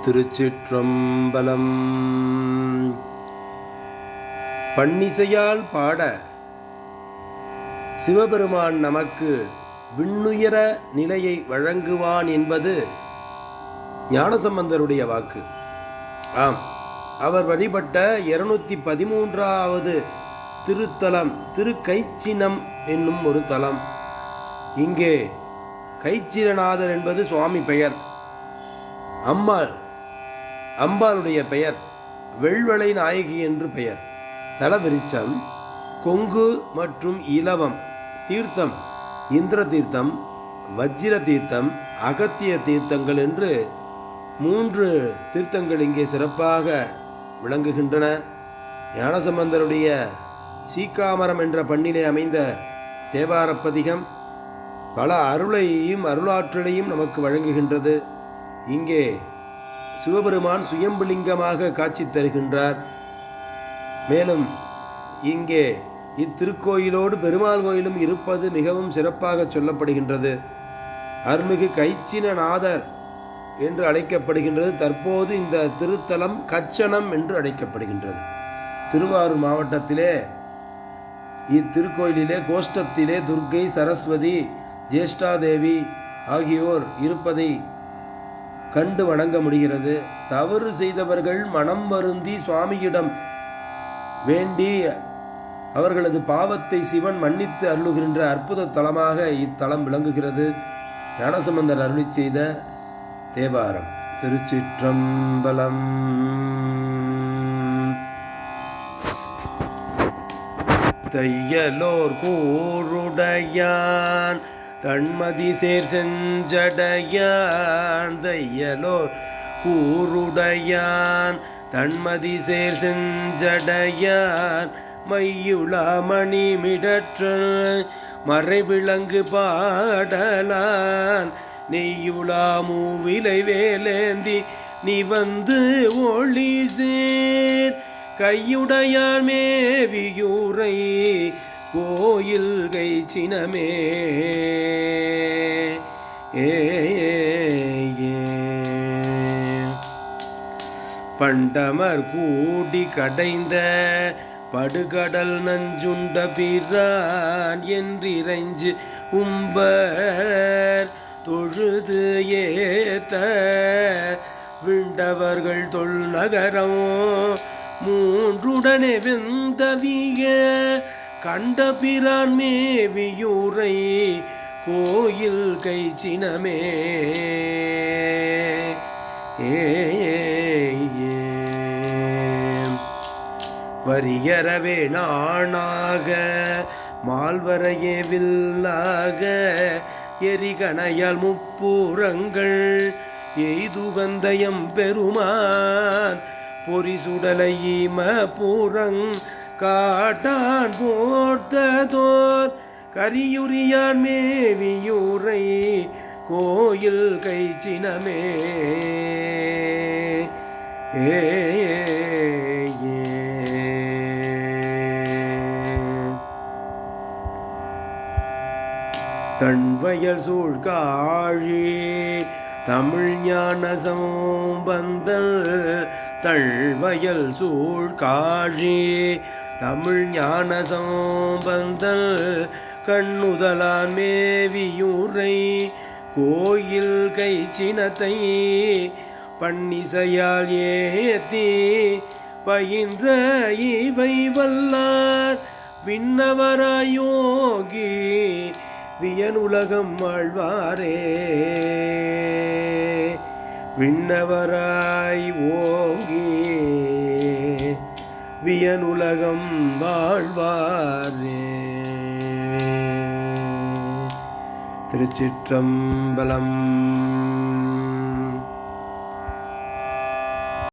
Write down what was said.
திருச்சிற்றம்பலம். பன்னிசையால் பாட சிவபெருமான் நமக்கு விண்ணுயர நிலையை வழங்குவான் என்பது ஞானசம்பந்தருடைய வாக்கு. ஆம், அவர் வழிபட்ட 213வது திருத்தலம் திருக்கைச்சினம் என்னும் ஒரு தலம். இங்கே கைச்சிரநாதர் என்பது சுவாமி பெயர். அம்பாளுடைய பெயர் வெள்வளை நாயகி என்று பெயர். தலவிருச்சம் கொங்கு மற்றும் இலவம் தீர்த்தம், இந்திர தீர்த்தம், வஜ்ர தீர்த்தம், அகத்திய தீர்த்தங்கள் என்று 3 தீர்த்தங்கள் இங்கே சிறப்பாக விளங்குகின்றன. ஞானசம்பந்தருடைய சீக்காமரம் என்ற பண்ணிலே அமைந்த தேவாரப்பதிகம் பல அருளையும் அருளாற்றலையும் நமக்கு வழங்குகின்றது. இங்கே சிவபெருமான் சுயம்புலிங்கமாக காட்சி தருகின்றார். மேலும் இங்கே இத்திருக்கோயிலோடு பெருமாள் கோயிலும் இருப்பது மிகவும் சிறப்பாக சொல்லப்படுகின்றது. அருள்மிகு கைச்சினநாதர் என்று அழைக்கப்படுகின்றது. தற்போது இந்த திருத்தலம் கச்சனம் என்று அழைக்கப்படுகின்றது. திருவாரூர் மாவட்டத்திலே இத்திருக்கோயிலிலே கோஷ்டத்திலே துர்க்கை, சரஸ்வதி, ஜேஷ்டாதேவி ஆகியோர் இருப்பதை கண்டு வணங்க முடிகிறது. தவறு செய்தவர்கள் மனம் வருந்தி சுவாமியிடம் வேண்டி அவர்களது பாவத்தை சிவன் மன்னித்து அருளுகின்ற அற்புத தலமாக இத்தலம் விளங்குகிறது. ஞானசம்பந்தர் அருளி செய்த தேவாரம். திருச்சிற்றம்பலம். தையலோர் கூருடையான் தன்மதி சேர் செஞ்சடையான், தையலோர் கூருடையான் தன்மதி சேர் செஞ்சடையான், மையுளா மணிமிடற்ற மறைவிளங்கு பாடலான், நெய்யுளா மூவிலை வேலேந்தி நீ வந்து ஒளி சேர், கையுடையான் மேவியூரை கோயில் கைச்சினமே. பண்டமர் கூடி கடைந்த படுகடல் நஞ்சுண்ட பிரான் என்றிறைஞ்சு உம்பர் தொழுது ஏத்த விண்டவர்கள் தொல் நகரம் மூன்றுடனே வெந்தவிய கண்ட பிரான் மேவியூரை கோயில் கைச்சினமே. வரியறவே நாணாக மால்வரையே வில்லாக எரிகணையால் முப்புறங்கள் எய்துகந்தயம் பெருமான் பொறிசுடலை ஈம பூரங் காட்டான் போர்த்ததோர் கரியுரியான் மேவியூரை கோயில் கைச்சினமே. தன்வயல் சூழ்காழி தமிழ் ஞான சம்பந்தல், தழ்வயல் சூழ்காழி தமிழ் ஞான சம்பந்தல், கண்ணுதலான் மேவியூரை கோயில் கைச்சினத்தை பன்னிசையால் ஏத்தி பயின்ற இவை வல்லார் விண்ணவராயோகி வியனுலகம் ஆழ்வாரே. விண்ணவராய் ஓங்கி வியனுலகம் வாழ்வாரே. திருச்சிற்றம்பலம்.